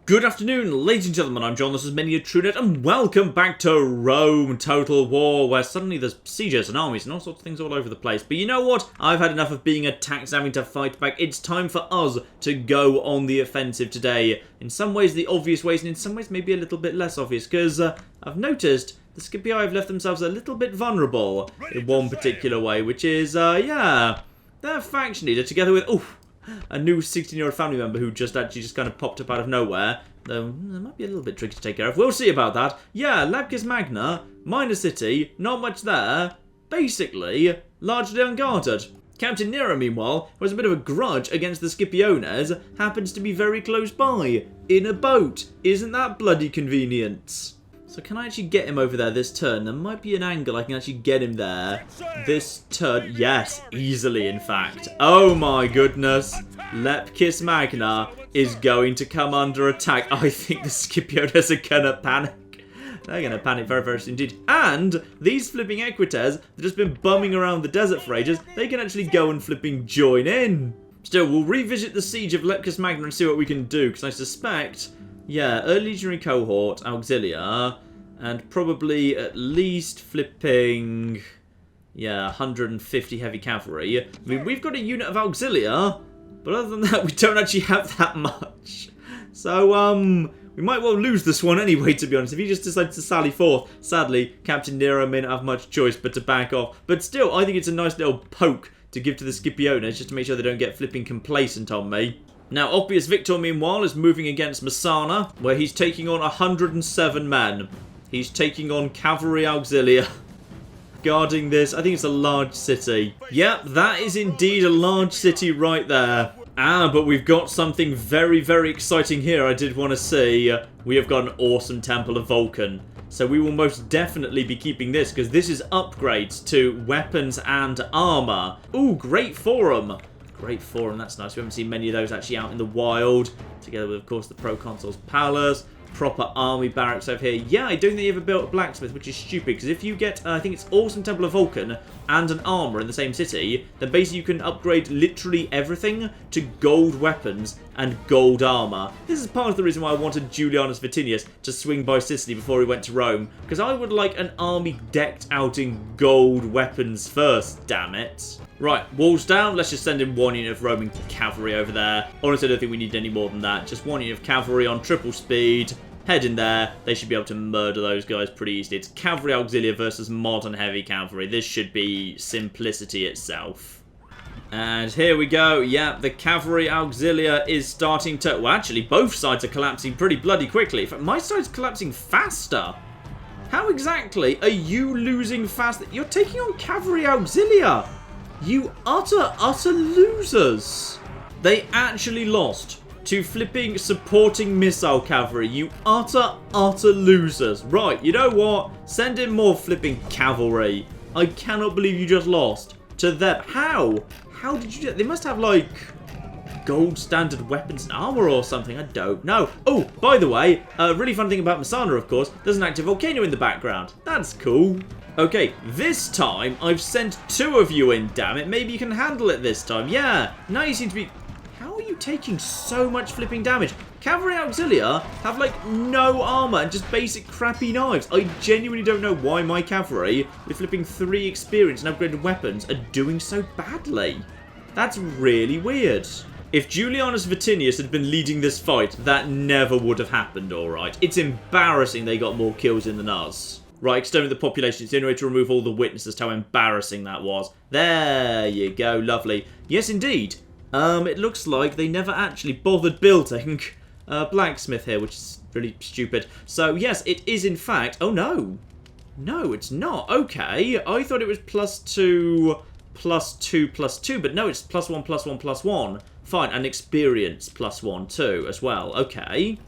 Good afternoon, ladies and gentlemen, I'm John, this is Many a TrueNet, and welcome back to Rome Total War, where suddenly there's sieges and armies and all sorts of things all over the place. But you know what? I've had enough of being attacked and having to fight back. It's time for us to go on the offensive today. In some ways the obvious ways, and in some ways maybe a little bit less obvious, because I've noticed the Scipii have left themselves a little bit vulnerable in one particular way, which is, yeah, their faction leader together with, a new 16-year-old family member who just kind of popped up out of nowhere. Though, that might be a little bit tricky to take care of. We'll see about that. Yeah, Lepcis Magna, minor city, not much there. Basically, largely unguarded. Captain Nero, meanwhile, who has a bit of a grudge against the Scipiones, happens to be very close by, in a boat. Isn't that bloody convenient? So can I actually get him over there this turn? There might be an angle I can actually get him there this turn. Yes, easily in fact. Oh my goodness. Lepcis Magna is going to come under attack. I think the Scipiones are going to panic. They're going to panic very, very soon indeed. And these flipping Equites that have just been bumming around the desert for ages, they can actually go and flipping join in. Still, we'll revisit the siege of Lepcis Magna and see what we can do, because I suspect, yeah, early legionary cohort, auxilia, and probably at least flipping, yeah, 150 heavy cavalry. I mean, we've got a unit of auxilia, but other than that, we don't actually have that much. So, we might well lose this one anyway, to be honest. If he just decides to sally forth, sadly, Captain Nero may not have much choice but to back off. But still, I think it's a nice little poke to give to the Scipiones, just to make sure they don't get flipping complacent on me. Now, Oppius Victor, meanwhile, is moving against Messana, where he's taking on 107 men. He's taking on cavalry auxilia. Guarding this, I think it's a large city. Yep, that is indeed a large city right there. Ah, but we've got something very, very exciting here I did want to see. We have got an awesome Temple of Vulcan. So we will most definitely be keeping this, because this is upgrades to weapons and armor. Ooh, great forum. Great forum, that's nice. We haven't seen many of those actually out in the wild. Together with, of course, the Proconsul's Palace. Proper army barracks over here. Yeah, I don't think they ever built a blacksmith, which is stupid, because if you get, I think it's awesome Temple of Vulcan and an armor in the same city, then basically you can upgrade literally everything to gold weapons and gold armor. This is part of the reason why I wanted Julianus Vatinius to swing by Sicily before he went to Rome, because I would like an army decked out in gold weapons first, damn it. Right, walls down. Let's just send in one unit of Roman cavalry over there. Honestly, I don't think we need any more than that. Just one unit of cavalry on triple speed. Head in there. They should be able to murder those guys pretty easily. It's cavalry auxilia versus modern heavy cavalry. This should be simplicity itself. And here we go. Yeah, the cavalry auxilia is starting to... Well, actually, both sides are collapsing pretty bloody quickly. In fact, my side's collapsing faster. How exactly are you losing fast? You're taking on cavalry auxilia. You utter losers. They actually lost to flipping supporting missile cavalry. You utter losers. Right, you know what? Send in more flipping cavalry. I cannot believe you just lost to them. How? How did you do that? They must have, like, gold standard weapons and armor or something. I don't know. Oh, by the way, a really fun thing about Messana, of course, there's an active volcano in the background. That's cool. Okay, this time I've sent two of you in, damn it. Maybe you can handle it this time. Yeah, now you seem to be... How are you taking so much flipping damage? Cavalry auxilia have, like, no armor and just basic crappy knives. I genuinely don't know why my cavalry, with flipping 3 experience and upgraded weapons, are doing so badly. That's really weird. If Julianus Vatinius had been leading this fight, that never would have happened, alright. It's embarrassing they got more kills in than us. Right, exterminate the population. It's the only way to remove all the witnesses to how embarrassing that was. There you go, lovely. Yes, indeed. It looks like they never actually bothered building a blacksmith here, which is really stupid. So, yes, it is in fact... Oh, no. No, it's not. Okay, I thought it was +2, +2, +2, but no, it's +1, +1, +1. Fine, and experience +1 too, as well. Okay.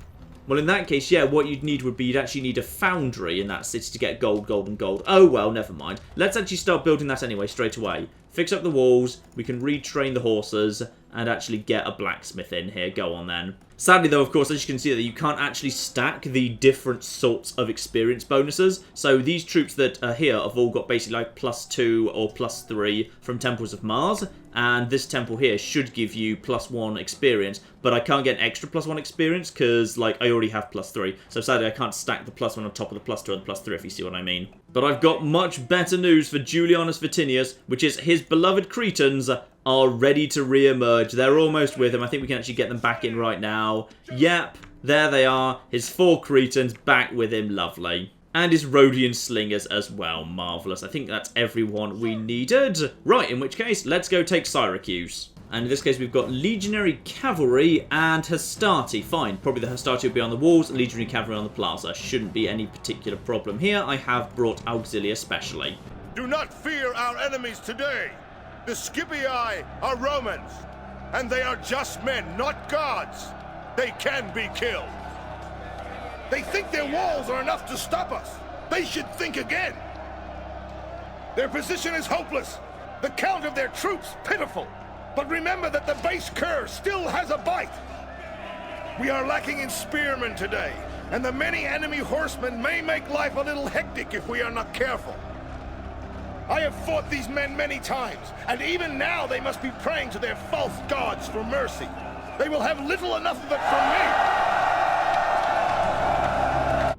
Well, in that case, yeah, what you'd need would be you'd actually need a foundry in that city to get gold, gold, and gold. Oh, well, never mind. Let's actually start building that anyway, straight away. Fix up the walls. We can retrain the horses. and actually get a blacksmith in here. Go on then. Sadly though, of course, as you can see, that you can't actually stack the different sorts of experience bonuses. So these troops that are here have all got basically like +2 or +3 from Temples of Mars. And this temple here should give you +1 experience. But I can't get an extra +1 experience because, like, I already have +3. So sadly, I can't stack the +1 on top of the +2 and the +3, if you see what I mean. But I've got much better news for Julianus Vatinius, which is his beloved Cretans are ready to re-emerge. They're almost with him. I think we can actually get them back in right now. Yep, there they are. His 4 Cretans back with him. Lovely. And his Rhodian slingers as well. Marvellous. I think that's everyone we needed. Right, in which case, let's go take Syracuse. And in this case, we've got Legionary Cavalry and Hastati. Fine, probably the Hastati will be on the walls, Legionary Cavalry on the plaza. Shouldn't be any particular problem here. I have brought Auxilia specially. Do not fear our enemies today. The Scipii are Romans, and they are just men, not gods. They can be killed. They think their walls are enough to stop us. They should think again. Their position is hopeless. The count of their troops pitiful. But remember that the base curve still has a bite. We are lacking in spearmen today, and the many enemy horsemen may make life a little hectic if we are not careful. I have fought these men many times, and even now they must be praying to their false gods for mercy. They will have little enough of it from me.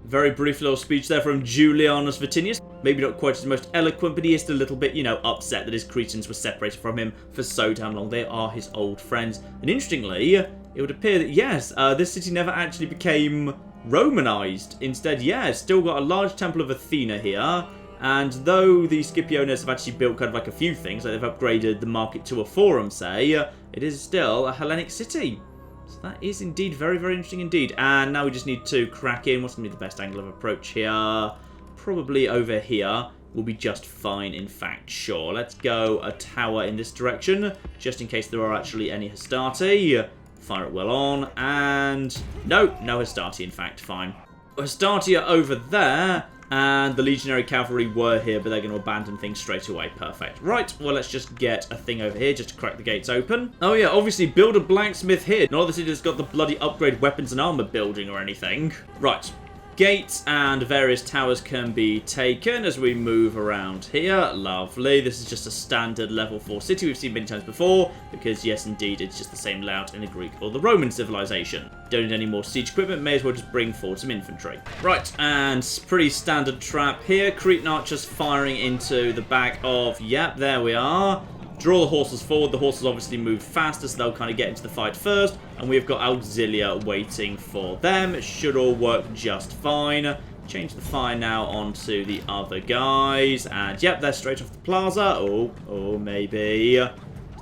Very brief little speech there from Julianus Vatinius. Maybe not quite as most eloquent, but he is still a little bit, you know, upset that his Cretans were separated from him for so damn long. They are his old friends. And interestingly, it would appear that, yes, this city never actually became Romanized. Instead, yeah, still got a large temple of Athena here. And though the Scipiones have actually built kind of like a few things, like they've upgraded the market to a forum, say, it is still a Hellenic city. So that is indeed very, very interesting indeed. And now we just need to crack in. What's going to be the best angle of approach here? Probably over here will be just fine, in fact. Sure, let's go a tower in this direction, just in case there are actually any Hastati. Fire it well on, and no Hastati, in fact, fine. Hastati are over there. And the Legionary Cavalry were here, but they're going to abandon things straight away. Perfect. Right, well, let's just get a thing over here just to crack the gates open. Oh, yeah, obviously, build a blacksmith here. Not that it has got the bloody upgrade weapons and armor building or anything. Right. Gates and various towers can be taken as we move around here. Lovely. This is just a standard level 4 city we've seen many times before, because yes, indeed, it's just the same layout in the Greek or the Roman civilization. Don't need any more siege equipment, may as well just bring forward some infantry. Right, and pretty standard trap here. Cretan archers firing into the back of, yep, there we are. Draw the horses forward. The horses obviously move faster, so they'll kind of get into the fight first. And we've got Auxilia waiting for them. It should all work just fine. Change the fire now onto the other guys. And, yep, they're straight off the plaza. Oh, maybe. Do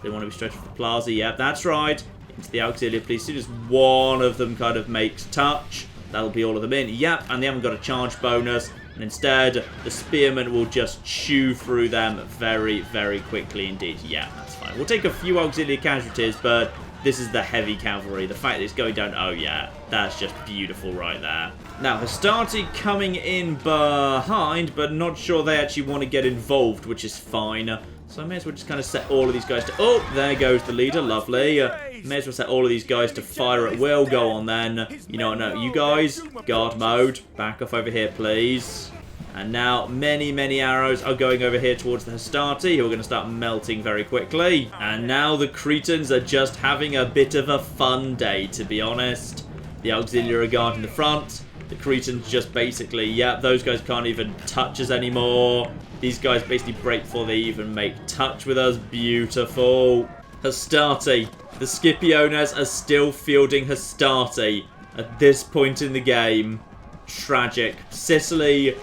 they want to be straight off the plaza? Yep, that's right. Into the Auxilia, please. As soon as one of them kind of makes touch, that'll be all of them in. Yep, and they haven't got a charge bonus. And instead, the spearmen will just chew through them very, very quickly indeed. Yeah, that's fine. We'll take a few auxiliary casualties, but this is the heavy cavalry. The fact that it's going down, oh yeah, that's just beautiful right there. Now, Hastati coming in behind, but not sure they actually want to get involved, which is fine. So I may as well just kind of set all of these guys to... Oh, there goes the leader. Lovely. May as well set all of these guys to fire at will. Go on then. You know what? No, you guys, guard mode. Back off over here, please. And now many, many arrows are going over here towards the Hastati, who are going to start melting very quickly. And now the Cretans are just having a bit of a fun day, to be honest. The auxiliary are guarding the front. The Cretans just basically, yeah, those guys can't even touch us anymore. These guys basically break before they even make touch with us. Beautiful. Hastati. The Scipiones are still fielding Hastati at this point in the game. Tragic. Sicily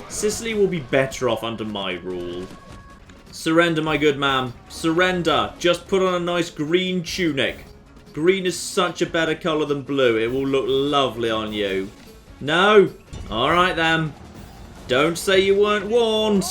will be better off under my rule. Surrender, my good man. Surrender. Just put on a nice green tunic. Green is such a better colour than blue. It will look lovely on you. No? Alright then. Don't say you weren't warned.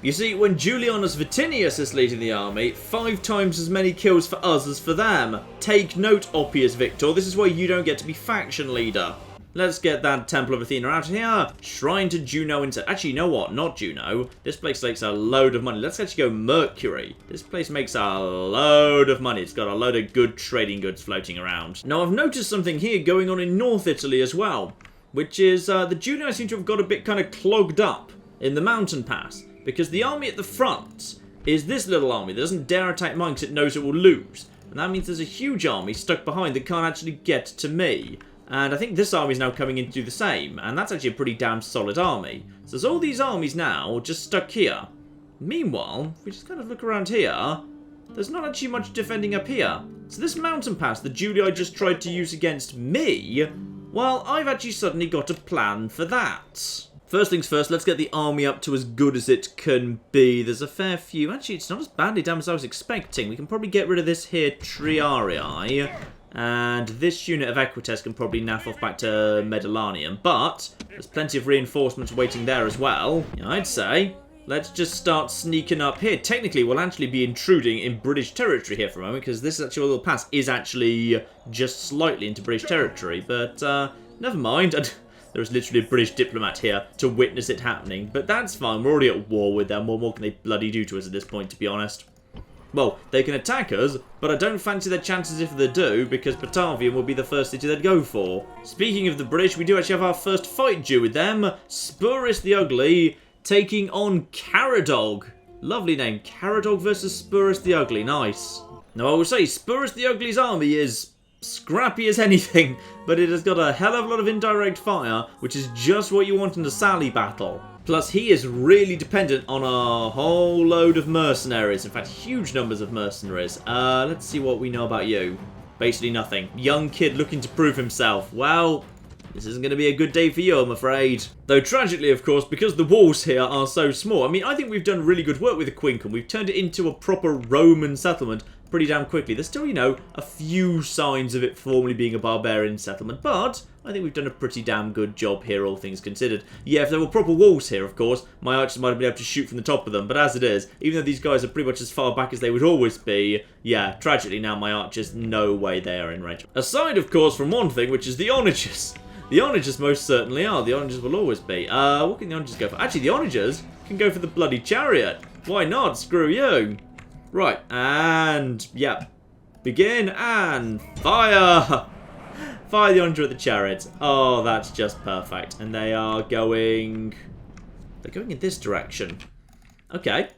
You see, when Julianus Vatinius is leading the army, 5 times as many kills for us as for them. Take note, Oppius Victor. This is why you don't get to be faction leader. Let's get that Temple of Athena out of here. Shrine to Juno instead. Actually, you know what? Not Juno. This place makes a load of money. Let's actually go Mercury. This place makes a load of money. It's got a load of good trading goods floating around. Now, I've noticed something here going on in North Italy as well, which is the Juno seem to have got a bit kind of clogged up in the mountain pass, because the army at the front is this little army that doesn't dare attack mine because it knows it will lose. And that means there's a huge army stuck behind that can't actually get to me. And I think this army is now coming in to do the same, and that's actually a pretty damn solid army. So there's all these armies now just stuck here. Meanwhile, if we just kind of look around here, there's not actually much defending up here. So this mountain pass that Julii just tried to use against me, well, I've actually suddenly got a plan for that. First things first, let's get the army up to as good as it can be. There's a fair few. Actually, it's not as badly damn as I was expecting. We can probably get rid of this here Triarii. And this unit of Equites can probably naff off back to Medellanium. But there's plenty of reinforcements waiting there as well. Yeah, I'd say let's just start sneaking up here. Technically, we'll actually be intruding in British territory here for a moment, because this actual little pass is actually just slightly into British territory. But never mind. There is literally a British diplomat here to witness it happening. But that's fine. We're already at war with them. What more can they bloody do to us at this point, to be honest? Well, they can attack us, but I don't fancy their chances if they do, because Batavium will be the first city they'd go for. Speaking of the British, we do actually have our first fight due with them. Spurus the Ugly taking on Caradog. Lovely name. Caradog versus Spurus the Ugly. Nice. Now, I will say, Spurus the Ugly's army is scrappy as anything, but it has got a hell of a lot of indirect fire, which is just what you want in a Sally battle. Plus, he is really dependent on a whole load of mercenaries. In fact, huge numbers of mercenaries. Let's see what we know about you. Basically nothing. Young kid looking to prove himself. Well, this isn't going to be a good day for you, I'm afraid. Though, tragically, of course, because the walls here are so small. I mean, I think we've done really good work with the Quincum. We've turned it into a proper Roman settlement pretty damn quickly. There's still, you know, a few signs of it formally being a barbarian settlement, but I think we've done a pretty damn good job here, all things considered. Yeah, if there were proper walls here, of course, my archers might have been able to shoot from the top of them, but as it is, even though these guys are pretty much as far back as they would always be, yeah, tragically now my archers, no way they are in range. Aside, of course, from one thing, which is the onagers. The onagers most certainly are. The onagers will always be. What can the onagers go for? Actually, the onagers can go for the bloody chariot. Why not? Screw you. Right, and, yeah, begin, and fire! Fire the onager at the chariot. Oh, that's just perfect. And they are going... They're going in this direction. Okay,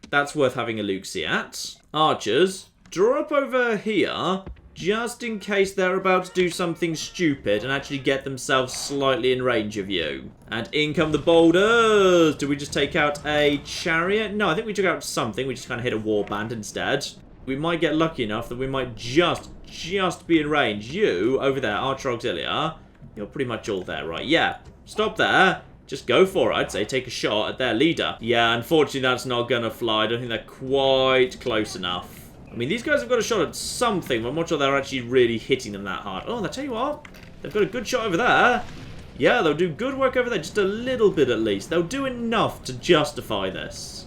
that's worth having a look-see at. Archers, draw up over here, just in case they're about to do something stupid and actually get themselves slightly in range of you. And in come the boulders! Do we just take out a chariot? No, I think we took out something. We just kind of hit a warband instead. We might get lucky enough that we might just be in range. You, over there, Archer Auxilia, you're pretty much all there, right? Yeah, stop there. Just go for it, I'd say. Take a shot at their leader. Yeah, unfortunately, that's not going to fly. I don't think they're quite close enough. I mean, these guys have got a shot at something, but I'm not sure they're actually really hitting them that hard. Oh, I tell you what, they've got a good shot over there. Yeah, they'll do good work over there, just a little bit at least. They'll do enough to justify this.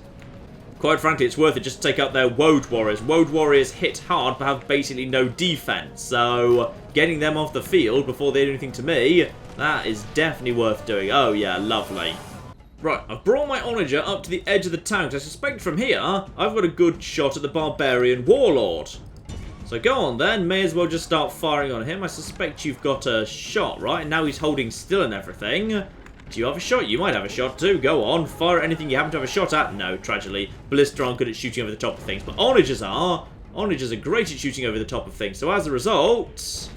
Quite frankly, it's worth it just to take out their Woad Warriors. Woad Warriors hit hard, but have basically no defense. So, getting them off the field before they do anything to me, that is definitely worth doing. Oh, yeah, lovely. Right, I've brought my onager up to the edge of the town, because I suspect from here, I've got a good shot at the barbarian warlord. So go on then, may as well just start firing on him. I suspect you've got a shot, right? And now he's holding still and everything. Do you have a shot? You might have a shot too. Go on, fire at anything you happen to have a shot at. No, tragically, Ballista aren't good at shooting over the top of things, but onagers are. Onagers are great at shooting over the top of things. So as a result,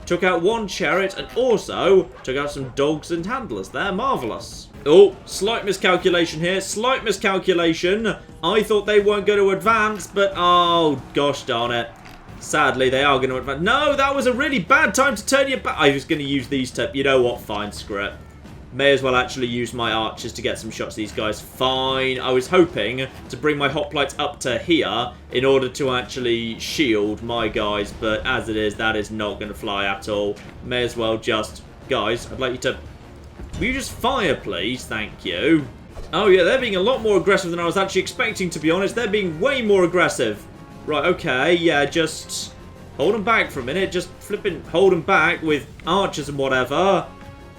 took out one chariot and also took out some dogs and handlers there. Marvellous. Oh, slight miscalculation here. Slight miscalculation. I thought they weren't going to advance, but oh, gosh darn it. Sadly, they are going to advance. No, that was a really bad time to turn your back. I was going to use these to... You know what? Fine, screw it. May as well actually use my archers to get some shots at these guys. Fine. I was hoping to bring my hoplites up to here in order to actually shield my guys, but as it is, that is not going to fly at all. May as well just... Guys, I'd like you to... Will you just fire, please? Thank you. Oh, yeah, they're being a lot more aggressive than I was actually expecting, to be honest. They're being way more aggressive. Right, okay, yeah, just Hold them back for a minute. Just flipping hold them back with archers and whatever.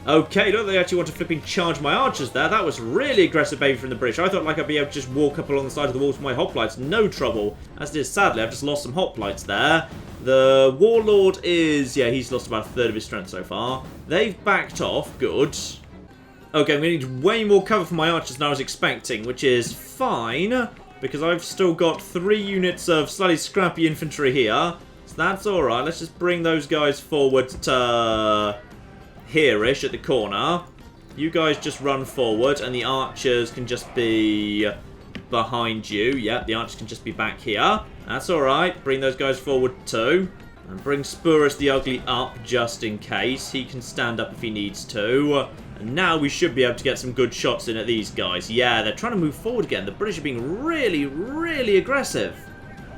Okay, don't they actually want to flipping charge my archers there? That was really aggressive behaviour from the British. I thought like I'd be able to just walk up along the side of the walls with my hoplites. No trouble. As it is, sadly, I've just lost some hoplites there. The Warlord is... yeah, he's lost about a third of his strength so far. They've backed off. Good. Okay, I'm going to need way more cover for my archers than I was expecting, which is fine, because I've still got 3 units of slightly scrappy infantry here. So that's alright. Let's just bring those guys forward to... here-ish at the corner. You guys just run forward and the archers can just be behind you. Yep, the archers can just be back here. That's alright. Bring those guys forward too. And bring Spurus the Ugly up just in case. He can stand up if he needs to. And now we should be able to get some good shots in at these guys. Yeah, they're trying to move forward again. The British are being really, really aggressive.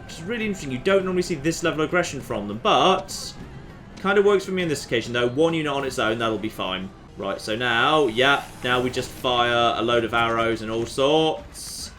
Which is really interesting. You don't normally see this level of aggression from them, but... kind of works for me on this occasion, though. 1 unit on its own, that'll be fine. Right, so now, yeah, now we just fire a load of arrows and all sorts.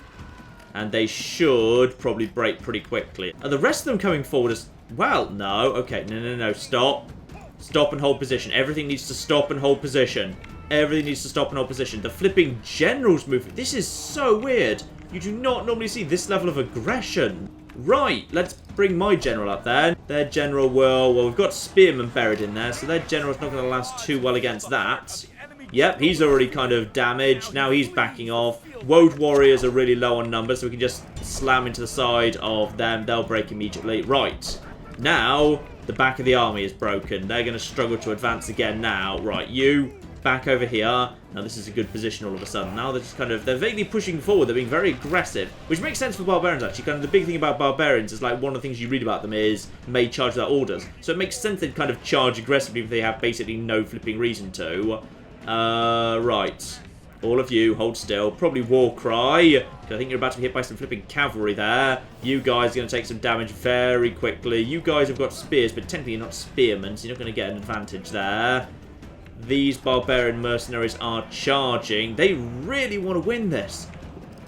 And they should probably break pretty quickly. Are the rest of them coming forward as well? No. Okay, no. Stop. Stop and hold position. Everything needs to stop and hold position. Everything needs to stop and hold position. The flipping general's movement. This is so weird. You do not normally see this level of aggression. Right, let's bring my general up there. Their general will... well, we've got spearmen buried in there, so their general's not going to last too well against that. Yep, he's already kind of damaged. Now he's backing off. Woad warriors are really low on numbers, so we can just slam into the side of them. They'll break immediately. Right, now the back of the army is broken. They're going to struggle to advance again now. Right, you... back over here. Now this is a good position all of a sudden. Now they're just kind of... they're vaguely pushing forward. They're being very aggressive. Which makes sense for barbarians, actually. Kind of the big thing about barbarians is, like, one of the things you read about them is may charge without orders. So it makes sense they'd kind of charge aggressively if they have basically no flipping reason to. Right. All of you, hold still. Probably war cry. I think you're about to be hit by some flipping cavalry there. You guys are going to take some damage very quickly. You guys have got spears, but technically you're not spearmen, so you're not going to get an advantage there. These barbarian mercenaries are charging. They really want to win this.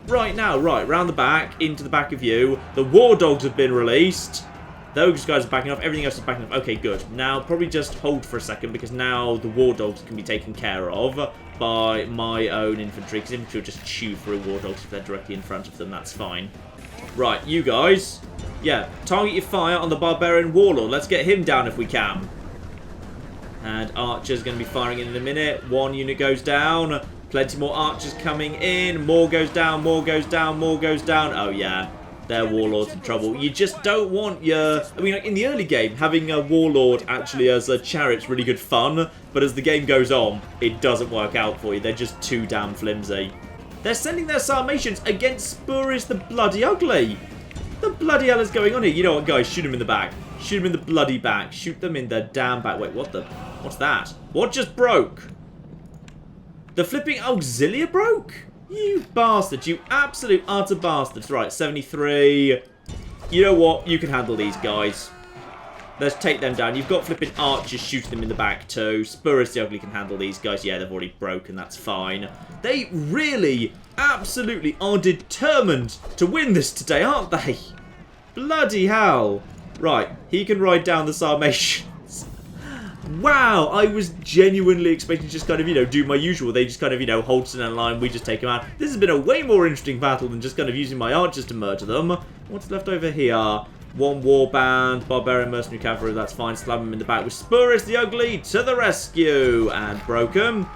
Right now, right, round the back, into the back of you. The war dogs have been released. Those guys are backing off. Everything else is backing off. Okay, good. Now, probably just hold for a second, because now the war dogs can be taken care of by my own infantry, because infantry will just chew through war dogs if they're directly in front of them. That's fine. Right, you guys. Yeah, target your fire on the barbarian warlord. Let's get him down if we can. And archers going to be firing in a minute. 1 unit goes down. Plenty more archers coming in. More goes down, more goes down, more goes down. Oh, yeah. Their warlord's in trouble. You just don't want your... I mean, like, in the early game, having a warlord actually as a chariot's really good fun. But as the game goes on, it doesn't work out for you. They're just too damn flimsy. They're sending their Sarmatians against Spurus the Bloody Ugly. The bloody hell is going on here? You know what, guys? Shoot him in the back. Shoot them in the bloody back. Shoot them in the damn back. Wait, what the... what's that? What just broke? The flipping auxilia broke? You bastards. You absolute utter bastards. Right, 73. You know what? You can handle these guys. Let's take them down. You've got flipping archers shooting them in the back too. Spurus the Ugly can handle these guys. Yeah, they've already broken. That's fine. They really, absolutely are determined to win this today, aren't they? Bloody hell. Right, he can ride down the Sarmatians. Wow, I was genuinely expecting to just kind of, you know, do my usual. They just kind of, you know, hold in a line, we just take them out. This has been a way more interesting battle than just kind of using my archers to murder them. What's left over here? 1 warband, barbarian mercenary cavalry, that's fine. Slam him in the back with Spurus the Ugly to the rescue. And broke him.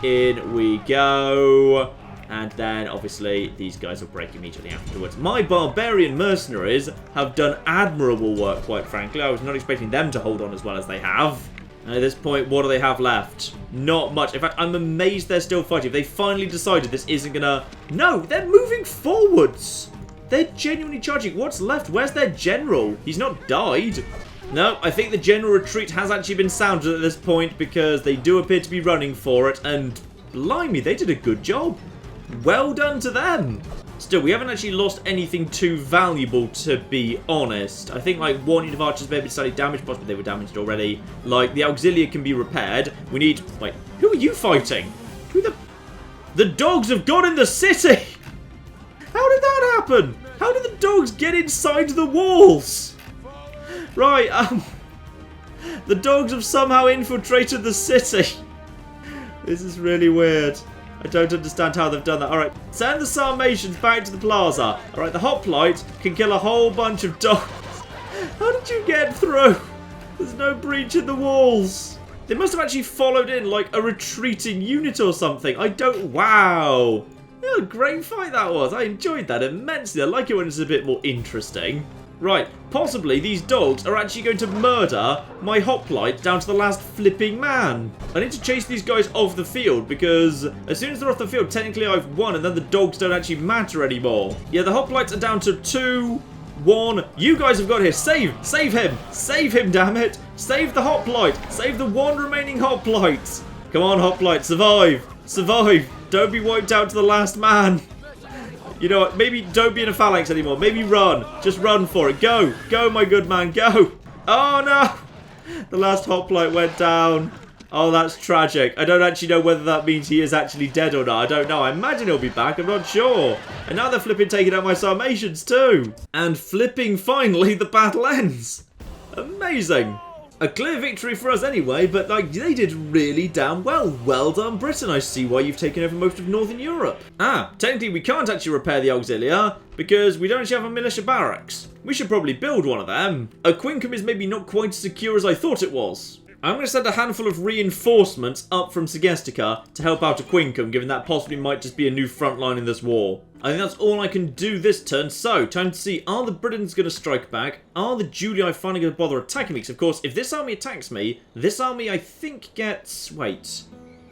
In we go. And then, obviously, these guys will break immediately afterwards. My barbarian mercenaries have done admirable work, quite frankly. I was not expecting them to hold on as well as they have. And at this point, what do they have left? Not much. In fact, I'm amazed they're still fighting. They finally decided this isn't gonna... No, they're moving forwards. They're genuinely charging. What's left? Where's their general? He's not died. No, I think the general retreat has actually been sounded at this point, because they do appear to be running for it. And, blimey, they did a good job. Well done to them. Still, we haven't actually lost anything too valuable, to be honest. I think, like, 1 unit of archers may be slightly damaged, possibly they were damaged already. Like, the auxilia can be repaired. We need... Wait, who are you fighting? Who the... The dogs have got in the city! How did that happen? How did the dogs get inside the walls? Right, the dogs have somehow infiltrated the city. This is really weird. I don't understand how they've done that. Alright, send the Sarmatians back to the plaza. Alright, the hoplite can kill a whole bunch of dogs. How did you get through? There's no breach in the walls. They must have actually followed in like a retreating unit or something. I don't... Wow. Yeah, great fight that was. I enjoyed that immensely. I like it when it's a bit more interesting. Right, possibly these dogs are actually going to murder my hoplite down to the last flipping man. I need to chase these guys off the field because as soon as they're off the field, technically I've won and then the dogs don't actually matter anymore. Yeah, the hoplites are down to 2, 1. You guys have got here. Save him. Save him, damn it. Save the hoplite. Save the one remaining hoplite. Come on, hoplite, survive. Survive. Don't be wiped out to the last man. You know what? Maybe don't be in a phalanx anymore. Maybe run. Just run for it. Go. Go, my good man. Go. Oh, no. The last hoplite went down. Oh, that's tragic. I don't actually know whether that means he is actually dead or not. I don't know. I imagine he'll be back. I'm not sure. And now they're flipping taking out my Sarmatians too. And flipping finally the battle ends. Amazing. A clear victory for us anyway, but like they did really damn well. Well done, Britain. I see why you've taken over most of Northern Europe. Technically we can't actually repair the Auxilia because we don't actually have a militia barracks. We should probably build one of them. A Quincum is maybe not quite as secure as I thought it was. I'm going to send a handful of reinforcements up from Segestica to help out a Quincum, given that possibly might just be a new front line in this war. I think that's all I can do this turn, so time to see, are the Britons going to strike back? Are the Julii finally going to bother attacking me? Because of course, if this army attacks me, this army I think gets... Wait.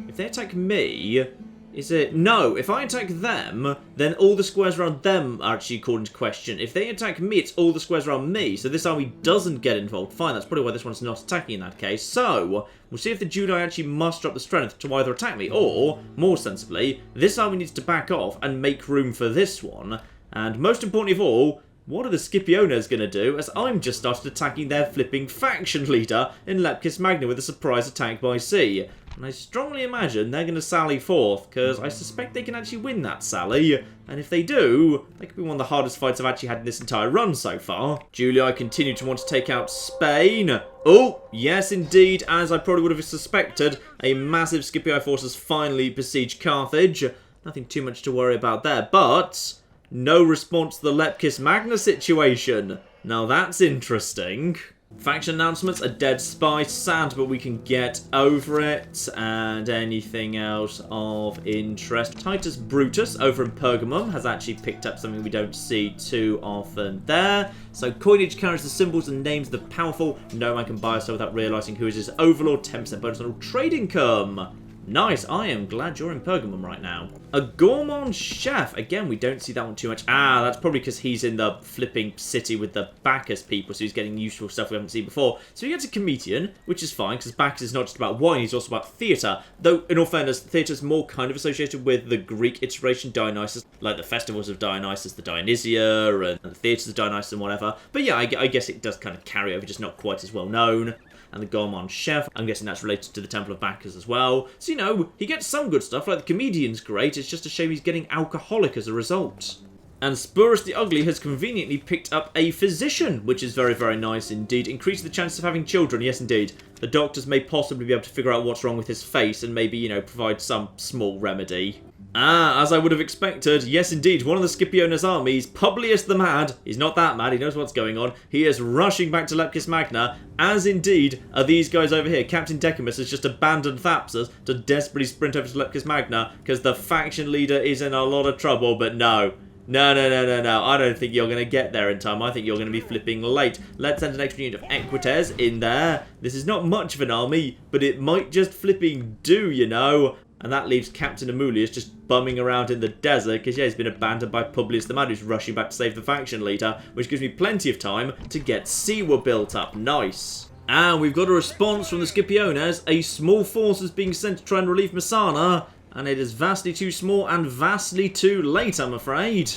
If they attack me... Is it... No, if I attack them, then all the squares around them are actually called into question. If they attack me, it's all the squares around me, so this army doesn't get involved. Fine, that's probably why this one's not attacking in that case. So, we'll see if the Julii actually muster up the strength to either attack me, or, more sensibly, this army needs to back off and make room for this one. And most importantly of all, what are the Scipiones going to do, as I'm just started attacking their flipping faction leader in Lepcis Magna with a surprise attack by sea. And I strongly imagine they're going to sally forth, because I suspect they can actually win that sally. And if they do, that could be one of the hardest fights I've actually had in this entire run so far. Julii continue to want to take out Spain. Oh, yes indeed, as I probably would have suspected, a massive Scipii force has finally besieged Carthage. Nothing too much to worry about there, but no response to the Lepcis Magna situation. Now that's interesting. Faction announcements, a dead spy, sad, but we can get over it. And anything else of interest. Titus Brutus over in Pergamum has actually picked up something we don't see too often there. So coinage carries the symbols and names of the powerful. No man can buy or sell without realising who is his overlord. 10% bonus on all trade income. Nice, I am glad you're in Pergamum right now. A gourmand chef. Again, we don't see that one too much. That's probably because he's in the flipping city with the Bacchus people, so he's getting useful stuff we haven't seen before. So he gets a comedian, which is fine, because Bacchus is not just about wine, he's also about theatre. Though, in all fairness, theatre's more kind of associated with the Greek iteration Dionysus, like the festivals of Dionysus, the Dionysia, and the theatres of Dionysus and whatever. But yeah, I guess it does kind of carry over, just not quite as well known. And the gourmand chef, I'm guessing that's related to the Temple of Bacchus as well. So, you know, he gets some good stuff, like the comedian's great, it's just a shame he's getting alcoholic as a result. And Spurus the Ugly has conveniently picked up a physician, which is very, very nice indeed. Increase the chances of having children, yes indeed. The doctors may possibly be able to figure out what's wrong with his face and maybe, you know, provide some small remedy. As I would have expected, yes indeed, one of the Scipiones' armies, Publius the Mad, he's not that mad, he knows what's going on, he is rushing back to Lepcis Magna, as indeed are these guys over here. Captain Decimus has just abandoned Thapsus to desperately sprint over to Lepcis Magna, because the faction leader is in a lot of trouble, but no. No, I don't think you're going to get there in time. I think you're going to be flipping late. Let's send an extra unit of Equites in there. This is not much of an army, but it might just flipping do, you know. And that leaves Captain Amulius just bumming around in the desert, because yeah, he's been abandoned by Publius the Mad, who's rushing back to save the faction leader, which gives me plenty of time to get Siwa built up. Nice. And we've got a response from the Scipiones. A small force is being sent to try and relieve Messana, and it is vastly too small and vastly too late, I'm afraid.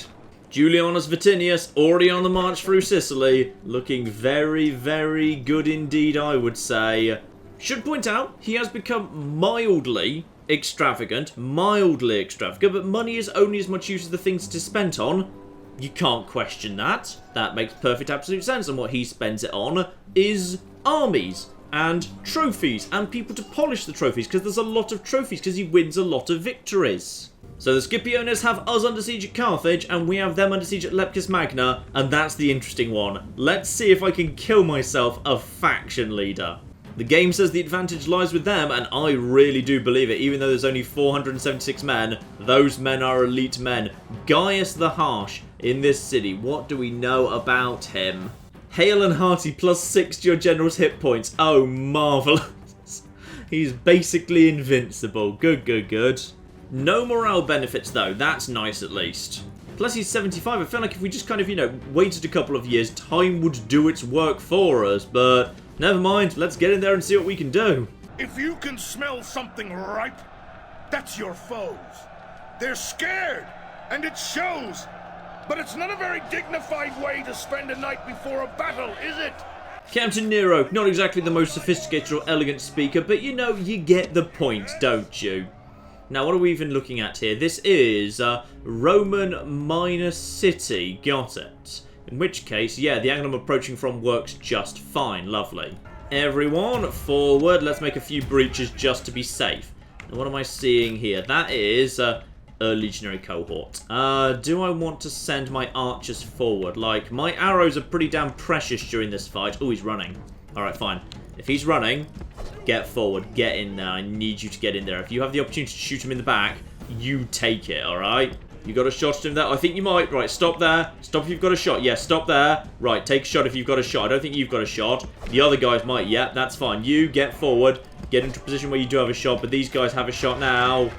Julianus Vatinius, already on the march through Sicily, looking very, very good indeed, I would say. Should point out, he has become mildly extravagant, but money is only as much use as the things it is spent on. You can't question that. That makes perfect absolute sense. And what he spends it on is armies and trophies and people to polish the trophies, because there's a lot of trophies because he wins a lot of victories. So the Scipiones have us under siege at Carthage, and we have them under siege at Lepcis Magna, and that's the interesting one. Let's see if I can kill myself a faction leader. The game says the advantage lies with them, and I really do believe it. Even though there's only 476 men, those men are elite men. Gaius the Harsh in this city. What do we know about him? Hale and hearty, +6 to your general's hit points. Oh, marvellous. He's basically invincible. Good, good, good. No morale benefits, though. That's nice, at least. Plus, he's 75. I feel like if we just kind of, waited a couple of years, time would do its work for us. But never mind. Let's get in there and see what we can do. If you can smell something ripe, that's your foes. They're scared, and it shows. But it's not a very dignified way to spend a night before a battle, is it? Captain Nero, not exactly the most sophisticated or elegant speaker, but you get the point, don't you? Now, what are we even looking at here? This is Roman minor city. Got it. In which case, yeah, the angle I'm approaching from works just fine. Lovely. Everyone, forward. Let's make a few breaches just to be safe. And what am I seeing here? That is a legionary cohort. Do I want to send my archers forward? Like, my arrows are pretty damn precious during this fight. Oh, he's running. Alright, fine. If he's running, get forward. Get in there. I need you to get in there. If you have the opportunity to shoot him in the back, you take it, alright? You got a shot at him there? I think you might. Right, stop there. Stop if you've got a shot. Yeah, stop there. Right, take a shot if you've got a shot. I don't think you've got a shot. The other guys might. Yeah, that's fine. You get forward. Get into a position where you do have a shot, but these guys have a shot now.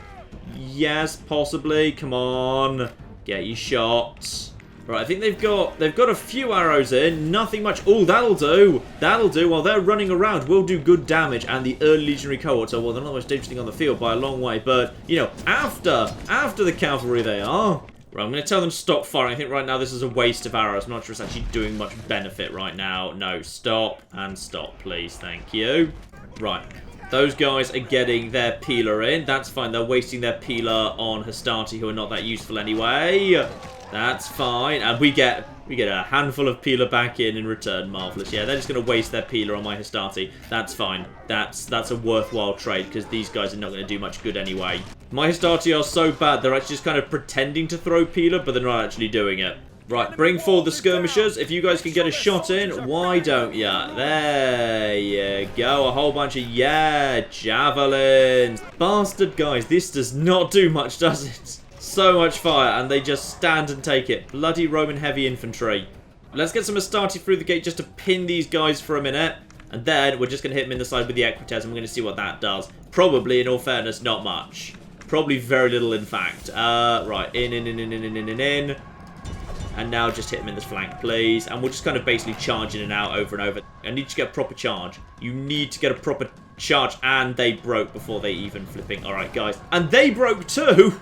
Yes, possibly. Come on. Get your shots. Right, I think they've got a few arrows in. Nothing much. Oh, that'll do. That'll do. While they're running around, we'll do good damage. And the early legionary cohorts are, well, they're not the most dangerous thing on the field by a long way. But, after the cavalry they are. Right, I'm going to tell them to stop firing. I think right now this is a waste of arrows. I'm not sure it's actually doing much benefit right now. No, stop and stop, please. Thank you. Right. Those guys are getting their peeler in. That's fine. They're wasting their peeler on Hastati, who are not that useful anyway. That's fine. And we get a handful of peeler back in return. Marvellous. Yeah, they're just going to waste their peeler on my Hastati. That's fine. That's a worthwhile trade, because these guys are not going to do much good anyway. My Hastati are so bad, they're actually just kind of pretending to throw peeler, but they're not actually doing it. Right, bring forward the skirmishers. If you guys can get a shot in, why don't ya? There you go. A whole bunch of, javelins. Bastard guys, this does not do much, does it? So much fire, and they just stand and take it. Bloody Roman heavy infantry. Let's get some Astarte through the gate just to pin these guys for a minute. And then we're just going to hit them in the side with the Equites, and we're going to see what that does. Probably, in all fairness, not much. Probably very little, in fact. Right, in. And now just hit them in the flank, please. And we'll just kind of basically charge in and out over and over. I need to get a proper charge. You need to get a proper charge. And they broke before they even flipping. Alright, guys. And they broke too!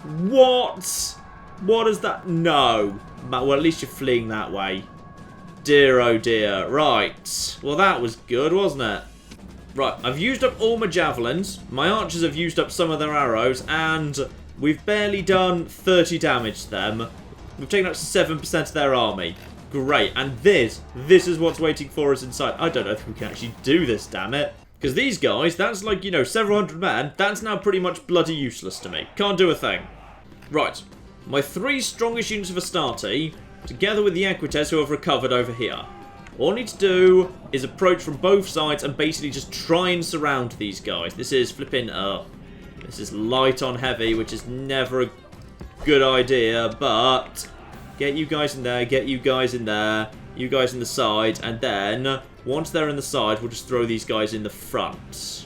What? What is that? No. Well, at least you're fleeing that way. Dear, oh dear. Right. Well, that was good, wasn't it? Right, I've used up all my javelins. My archers have used up some of their arrows. And we've barely done 30 damage to them. We've taken up 7% of their army. Great. And this is what's waiting for us inside. I don't know if we can actually do this, damn it. Because these guys, that's like, several hundred men. That's now pretty much bloody useless to me. Can't do a thing. Right. My 3 strongest units of Astarte, together with the Equites who have recovered over here. All I need to do is approach from both sides and basically just try and surround these guys. This is flipping, this is light on heavy, which is never a good idea, but get you guys in there, get you guys in there, you guys in the side, and then once they're in the side, we'll just throw these guys in the front.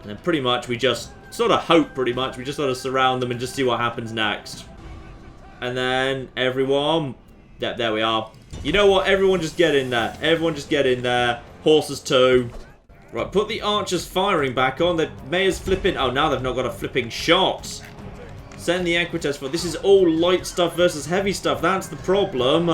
And then pretty much we just sort of hope, we just sort of surround them and just see what happens next. And then everyone, yeah, there we are. You know what, everyone just get in there. Everyone just get in there. Horses too. Right, put the archers firing back on. The mayor's flipping, oh, now they've not got a flipping shot. Send the Equites for this is all light stuff versus heavy stuff. That's the problem.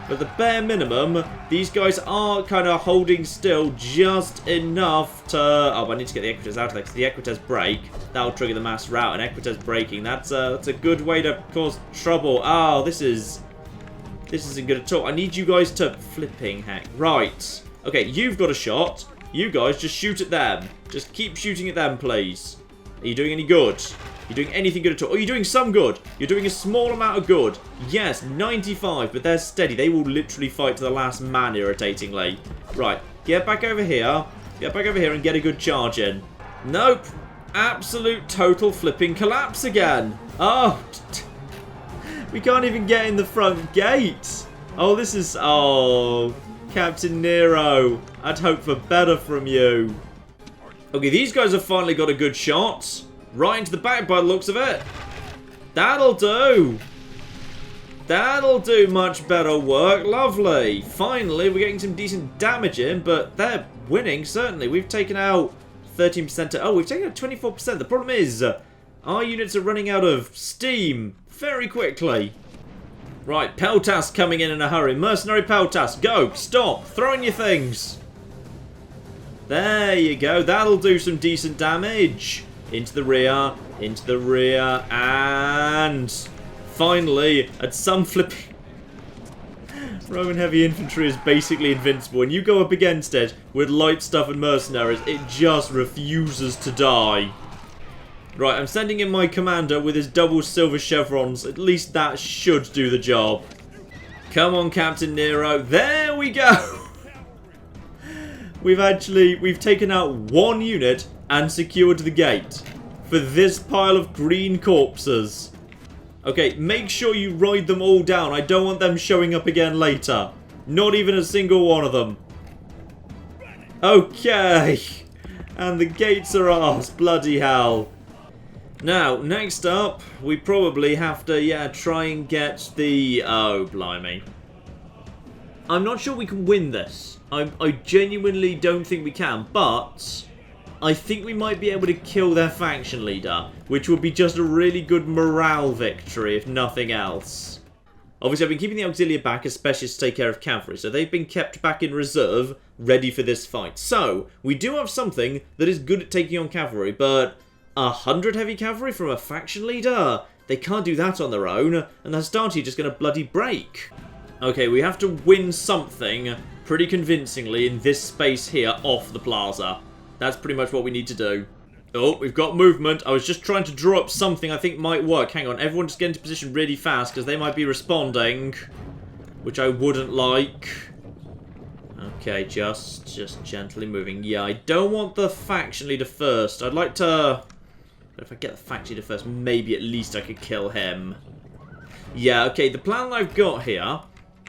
But the bare minimum, these guys are kind of holding still just enough to... Oh, I need to get the Equites out of there, because the Equites break. That'll trigger the mass route, and Equites breaking. That's a good way to cause trouble. Oh, this isn't good at all. I need you guys to... Flipping heck. Right. Okay, you've got a shot. You guys just shoot at them. Just keep shooting at them, please. Are you doing any good? You're doing anything good at all? Oh, you're doing some good. You're doing a small amount of good. Yes, 95, but they're steady. They will literally fight to the last man, irritatingly. Right, get back over here. Get back over here and get a good charge in. Nope. Absolute total flipping collapse again. Oh, we can't even get in the front gate. Oh, this is... Oh, Captain Nero. I'd hope for better from you. Okay, these guys have finally got a good shot. Right into the back by the looks of it. That'll do. That'll do much better work. Lovely. Finally, we're getting some decent damage in, but they're winning, certainly. We've taken out 13%. Oh, we've taken out 24%. The problem is, our units are running out of steam very quickly. Right, Peltas coming in a hurry. Mercenary Peltas, go. Stop. Throw in your things. There you go. That'll do some decent damage. Into the rear, and finally, at some flipping... Roman heavy infantry is basically invincible, and you go up against it with light stuff and mercenaries, it just refuses to die. Right, I'm sending in my commander with his double silver chevrons. At least that should do the job. Come on, Captain Nero. There we go! We've taken out one unit and secured the gate for this pile of green corpses. Okay, make sure you ride them all down. I don't want them showing up again later. Not even a single one of them. Okay. And the gates are ours. Bloody hell. Now, next up, we probably have to, yeah, try and get the... Oh, blimey. I'm not sure we can win this. I genuinely don't think we can, but I think we might be able to kill their faction leader, which would be just a really good morale victory, if nothing else. Obviously, I've been keeping the auxilia back, especially to take care of cavalry, so they've been kept back in reserve, ready for this fight. So, we do have something that is good at taking on cavalry, but 100 heavy cavalry from a faction leader? They can't do that on their own, and the Hastati are just going to bloody break. Okay, we have to win something pretty convincingly in this space here off the plaza. That's pretty much what we need to do. Oh, we've got movement. I was just trying to draw up something I think might work. Hang on, everyone just get into position really fast because they might be responding, which I wouldn't like. Okay, just gently moving. Yeah, I don't want the faction leader first. I'd like to... But if I get the faction leader first, maybe at least I could kill him. Yeah, okay, the plan I've got here,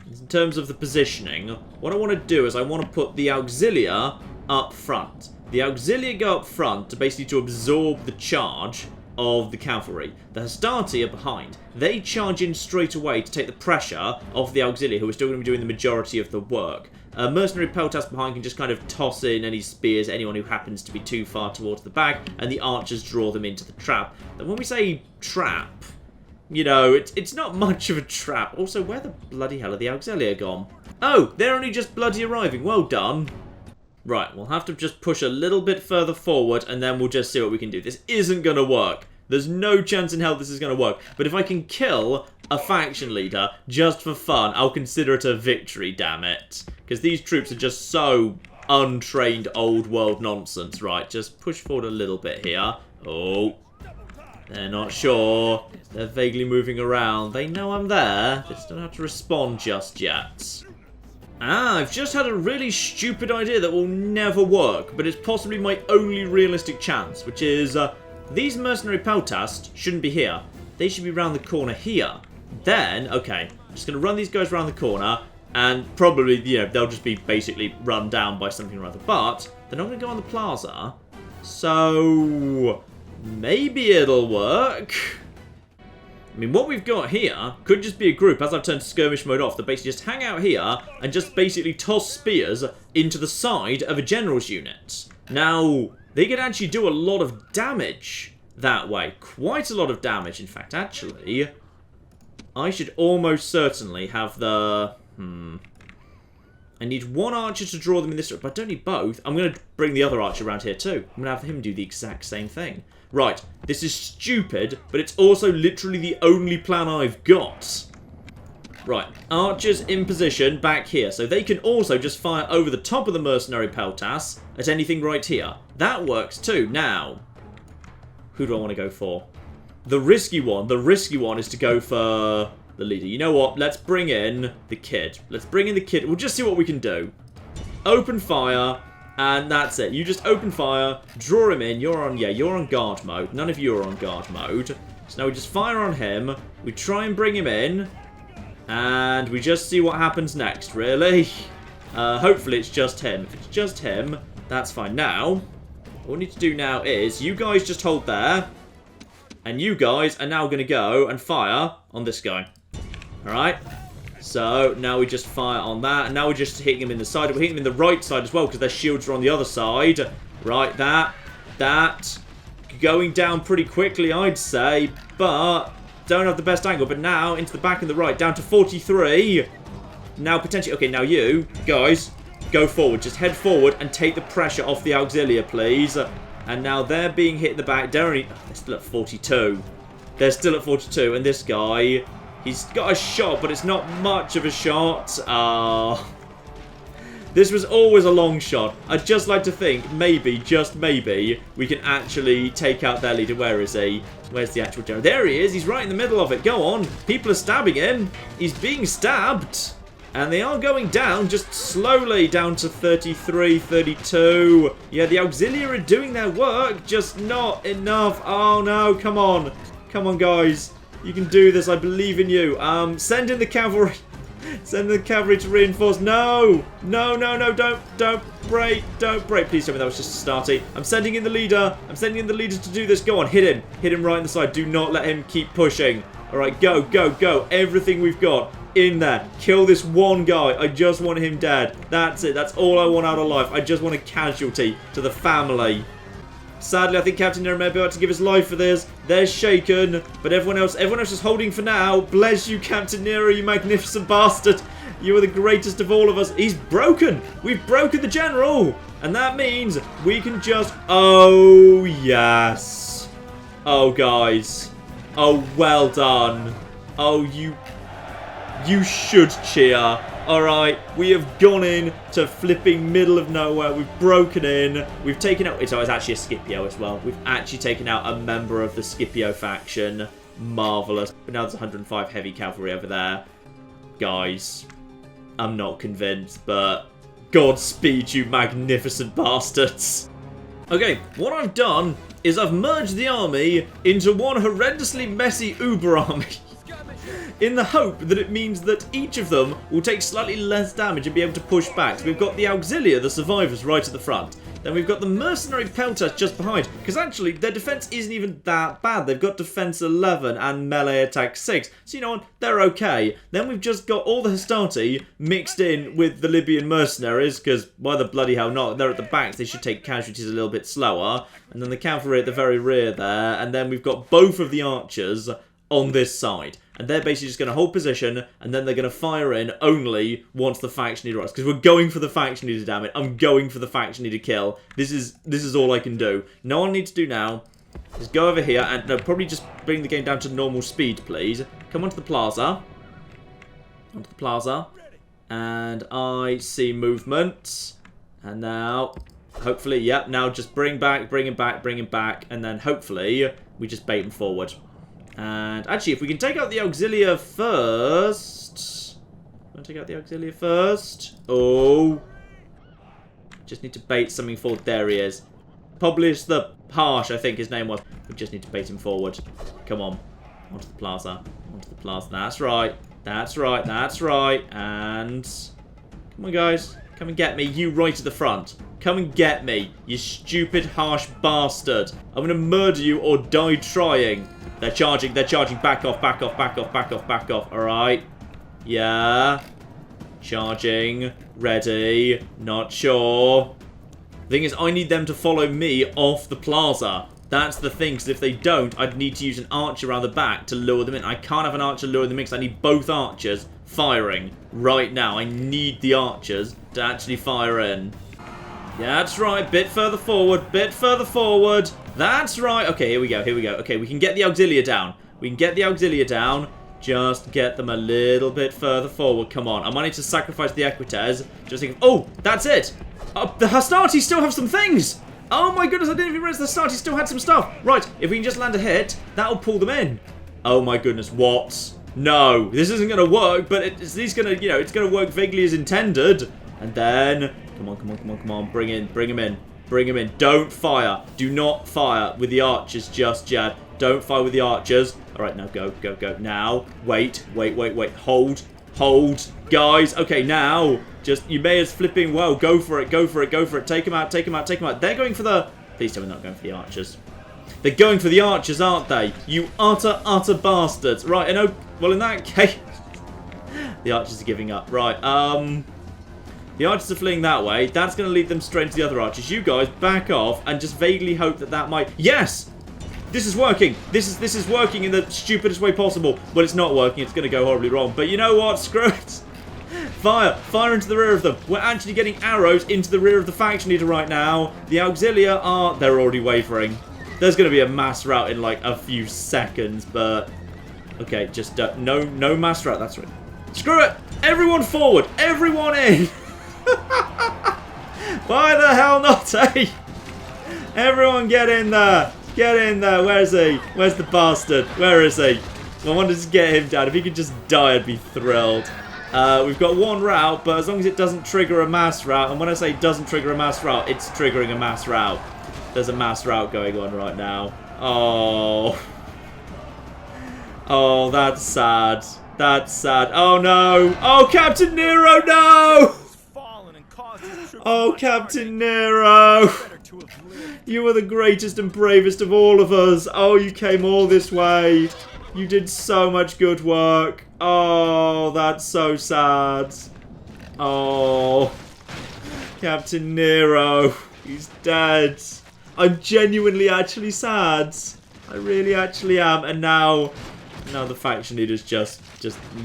in terms of the positioning, what I want to do is I want to put the auxilia up front. The auxilia go up front to absorb the charge of the cavalry. The Hastati are behind. They charge in straight away to take the pressure off the auxilia, who are still going to be doing the majority of the work. Mercenary Peltas behind can just kind of toss in any spears, anyone who happens to be too far towards the back, and the archers draw them into the trap. And when we say trap, you know, it's not much of a trap. Also, where the bloody hell are the auxilia gone? Oh, they're only just bloody arriving. Well done. Right, we'll have to just push a little bit further forward, and then we'll just see what we can do. This isn't going to work. There's no chance in hell this is going to work. But if I can kill a faction leader just for fun, I'll consider it a victory, damn it. Because these troops are just so untrained old world nonsense. Right, just push forward a little bit here. Oh, they're not sure. They're vaguely moving around. They know I'm there. They just don't have to respond just yet. Ah, I've just had a really stupid idea that will never work, but it's possibly my only realistic chance, which is, these mercenary Peltas shouldn't be here. They should be round the corner here. Then, okay, I'm just going to run these guys around the corner, and probably, you know, they'll just be basically run down by something or other, but they're not going to go on the plaza, so maybe it'll work. I mean, what we've got here could just be a group, as I've turned skirmish mode off, that basically just hang out here and just basically toss spears into the side of a general's unit. Now, they could actually do a lot of damage that way. Quite a lot of damage, in fact, actually. I should almost certainly have the... I need one archer to draw them in this, but I don't need both. I'm going to bring the other archer around here too. I'm going to have him do the exact same thing. Right, this is stupid, but it's also literally the only plan I've got. Right, archers in position back here. So they can also just fire over the top of the mercenary peltas at anything right here. That works too. Now, who do I want to go for? The risky one. The risky one is to go for the leader. You know what? Let's bring in the kid. Let's bring in the kid. We'll just see what we can do. Open fire, and that's it. You just open fire, draw him in. You're on guard mode. None of you are on guard mode. So now we just fire on him. We try and bring him in. And we just see what happens next, really. Hopefully it's just him. If it's just him, that's fine. Now, what we need to do now is, you guys just hold there. And you guys are now going to go and fire on this guy. Alright? So, now we just fire on that. And now we're just hitting him in the side. We're hitting him in the right side as well, because their shields are on the other side. Right, that. Going down pretty quickly, I'd say. But don't have the best angle. But now, into the back and the right, down to 43. Now, potentially... Okay, now you, guys, go forward. Just head forward and take the pressure off the auxilia, please. And now they're being hit in the back. They're still at 42. They're still at 42. And this guy, he's got a shot, but it's not much of a shot. This was always a long shot. I'd just like to think, maybe, just maybe, we can actually take out their leader. Where is he? Where's the actual general? There he is. He's right in the middle of it. Go on. People are stabbing him. He's being stabbed. And they are going down, just slowly down to 33, 32. Yeah, the auxilia are doing their work, just not enough. Oh, no, come on. Come on, guys. You can do this. I believe in you. Send in the cavalry. Send the cavalry to reinforce. No. No, no, no. Don't break. Don't break. Please tell me that was just a starty. I'm sending in the leader. I'm sending in the leader to do this. Go on, hit him. Hit him right in the side. Do not let him keep pushing. All right, go, go, go. Everything we've got. In there. Kill this one guy. I just want him dead. That's it. That's all I want out of life. I just want a casualty to the family. Sadly, I think Captain Nero may be about to give his life for this. They're shaken, but everyone else is holding for now. Bless you, Captain Nero, you magnificent bastard. You are the greatest of all of us. He's broken. We've broken the general. And that means we can just... Oh, yes. Oh, guys. Oh, well done. Oh, You should cheer. Alright, we have gone in to flipping middle of nowhere. We've broken in. We've taken out... It's actually a Scipio as well. We've actually taken out a member of the Scipio faction. Marvellous. But now there's 105 heavy cavalry over there. Guys, I'm not convinced, but Godspeed, you magnificent bastards. Okay, what I've done is I've merged the army into one horrendously messy Uber army. In the hope that it means that each of them will take slightly less damage and be able to push back. So we've got the auxilia, the survivors, right at the front. Then we've got the mercenary peltas just behind. Because actually, their defense isn't even that bad. They've got defense 11 and melee attack 6. So you know what? They're okay. Then we've just got all the hastati mixed in with the Libyan mercenaries. Because why the bloody hell not? They're at the back. So they should take casualties a little bit slower. And then the cavalry at the very rear there. And then we've got both of the archers on this side. And they're basically just going to hold position, and then they're going to fire in only once the faction leader arrives. Because we're going for the faction leader, damn it. I'm going for the faction leader kill. This is all I can do. Now all I need to do now is go over here and probably just bring the game down to normal speed, please. Come onto the plaza. Onto the plaza. And I see movement. And now, hopefully, yep, now just bring him back, and then hopefully we just bait him forward. And actually, if we can take out the auxilia first... Want to take out the auxilia first? Oh. Just need to bait something forward. There he is. Publish the Harsh, I think his name was. We just need to bait him forward. Come on. Onto the plaza. Onto the plaza. That's right. That's right. That's right. And... Come on, guys. Come and get me. You right at the front. Come and get me. You stupid, harsh bastard. I'm going to murder you or die trying. They're charging. They're charging. Back off. Back off. Back off. Back off. Back off. All right. Yeah. Charging. Ready. Not sure. The thing is, I need them to follow me off the plaza. That's the thing, because if they don't, I'd need to use an archer around the back to lure them in. I can't have an archer lure them in because I need both archers firing right now. I need the archers to actually fire in. Yeah, that's right. Bit further forward. Bit further forward. That's right. Okay, here we go. Here we go. Okay, we can get the auxilia down. We can get the auxilia down. Just get them a little bit further forward. Come on. I might need to sacrifice the equites. Just think of... Oh, that's it. The Hastati still have some things. Oh my goodness, I didn't even realize the Hastati still had some stuff. Right, if we can just land a hit, that'll pull them in. Oh my goodness, what? No, this isn't going to work, but it's going to, you know, it's going to work vaguely as intended. And then... Come on, come on, come on, come on. Bring him in. Bring him in. Don't fire. Do not fire with the archers just yet. Don't fire with the archers. All right, now go, go, go. Now, wait, wait, wait, wait. Hold, hold. Guys, okay, now, just, you may as flipping well. Go for it, go for it, go for it. Take him out, take him out, take him out. They're going for the... Please tell me they're not going for the archers. They're going for the archers, aren't they? You utter, utter bastards. Right, I know... Well, in that case... The archers are giving up. Right, the archers are fleeing that way. That's going to lead them straight to the other archers. You guys back off and just vaguely hope that that might... Yes! This is working. This is working in the stupidest way possible. Well, it's not working. It's going to go horribly wrong. But you know what? Screw it. Fire. Fire into the rear of them. We're actually getting arrows into the rear of the faction leader right now. The auxilia are... They're already wavering. There's going to be a mass rout in like a few seconds, but... Okay, just no mass rout. That's right. Screw it. Everyone forward. Everyone in. Why the hell not, eh? Everyone get in there. Get in there. Where is he? Where's the bastard? Where is he? I wanted to get him down. If he could just die, I'd be thrilled. We've got one route, but as long as it doesn't trigger a mass route, and when I say doesn't trigger a mass route, it's triggering a mass route. There's a mass route going on right now. Oh. Oh, that's sad. That's sad. Oh, no. Oh, Captain Nero, no! Oh, Captain Nero! You were the greatest and bravest of all of us. Oh, you came all this way. You did so much good work. Oh, that's so sad. Oh, Captain Nero. He's dead. I'm genuinely actually sad. I really actually am. And now the faction leader's just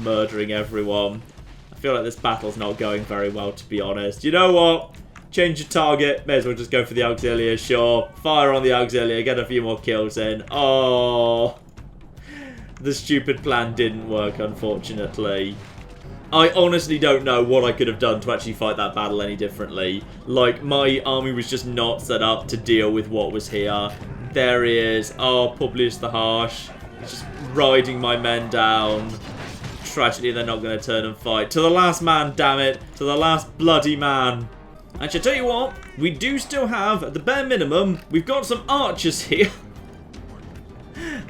murdering everyone. I feel like this battle's not going very well, to be honest. You know what? Change your target. May as well just go for the auxilia, sure. Fire on the auxilia, get a few more kills in. Oh. The stupid plan didn't work, unfortunately. I honestly don't know what I could have done to actually fight that battle any differently. Like, my army was just not set up to deal with what was here. There he is. Oh, Publius the Harsh. He's just riding my men down. Tragically, they're not going to turn and fight. To the last man, damn it. To the last bloody man. Actually, I tell you what. We do still have, at the bare minimum, we've got some archers here.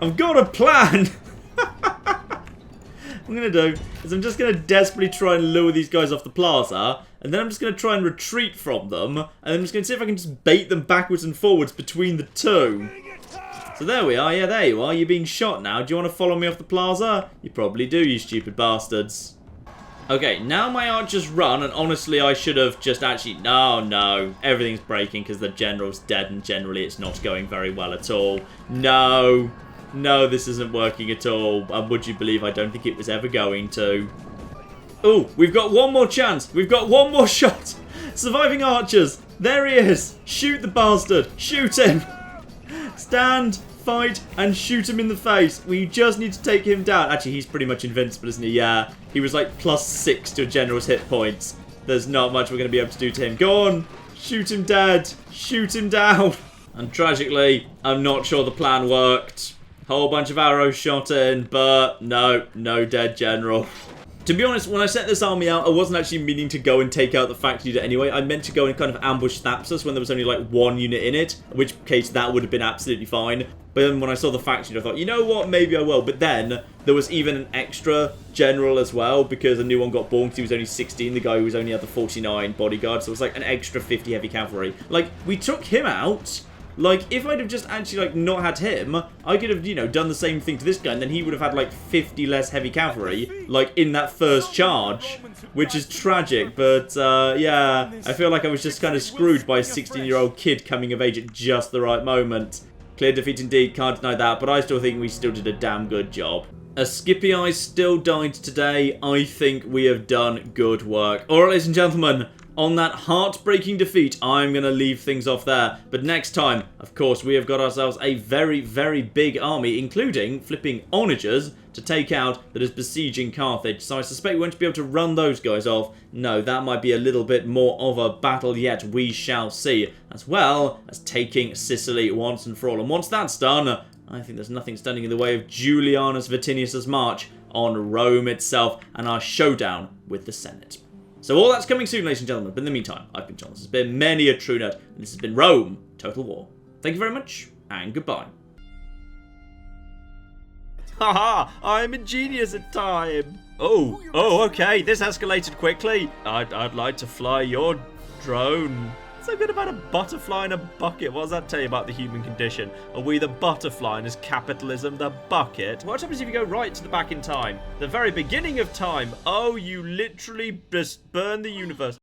I've got a plan. What I'm going to do is I'm just going to desperately try and lure these guys off the plaza. And then I'm just going to try and retreat from them. And I'm just going to see if I can just bait them backwards and forwards between the two. So there we are. Yeah, there you are. You're being shot now. Do you want to follow me off the plaza? You probably do, you stupid bastards. Okay, now my archers run, and honestly, I should have just actually... No. Everything's breaking because the general's dead, and generally it's not going very well at all. No, this isn't working at all. And would you believe I don't think it was ever going to. Oh, we've got one more chance. We've got one more shot. Surviving archers. There he is. Shoot the bastard. Shoot him. Stand, fight, and shoot him in the face. We just need to take him down. Actually, he's pretty much invincible, isn't he? Yeah. He was like +6 to a general's hit points. There's not much we're going to be able to do to him. Go on. Shoot him dead. Shoot him down. And tragically, I'm not sure the plan worked. Whole bunch of arrows shot in, but no dead general. To be honest, when I set this army out, I wasn't actually meaning to go and take out the faction leader anyway. I meant to go and kind of ambush Thapsus when there was only like one unit in it, in which case that would have been absolutely fine. But then when I saw the faction leader, I thought, you know what, maybe I will. But then there was even an extra general as well, because a new one got born because he was only 16, the guy who was only at the 49 bodyguard, so it was like an extra 50 heavy cavalry. Like, we took him out. Like, if I'd have just actually, like, not had him, I could have, you know, done the same thing to this guy, and then he would have had, like, 50 less heavy cavalry, like, in that first charge, which is tragic, but, yeah, I feel like I was just kind of screwed by a 16-year-old kid coming of age at just the right moment. Clear defeat indeed, can't deny that, but I still think we still did a damn good job. As Scipii still died today, I think we have done good work. Alright, ladies and gentlemen, on that heartbreaking defeat, I'm going to leave things off there. But next time, of course, we have got ourselves a very, very big army, including flipping onagers to take out that is besieging Carthage. So I suspect we won't be able to run those guys off. No, that might be a little bit more of a battle yet. We shall see. As well as taking Sicily once and for all. And once that's done, I think there's nothing standing in the way of Julianus Vatinius' march on Rome itself and our showdown with the Senate. So all that's coming soon, ladies and gentlemen. But in the meantime, I've been John. This has been many a true nerd, and this has been Rome Total War. Thank you very much, and goodbye. Haha, I'm a genius at time. Oh, okay, this escalated quickly. I'd like to fly your drone. So good about a butterfly in a bucket. What does that tell you about the human condition? Are we the butterfly and is capitalism the bucket? What happens if you go right to the back in time? The very beginning of time. Oh, you literally just burn the universe.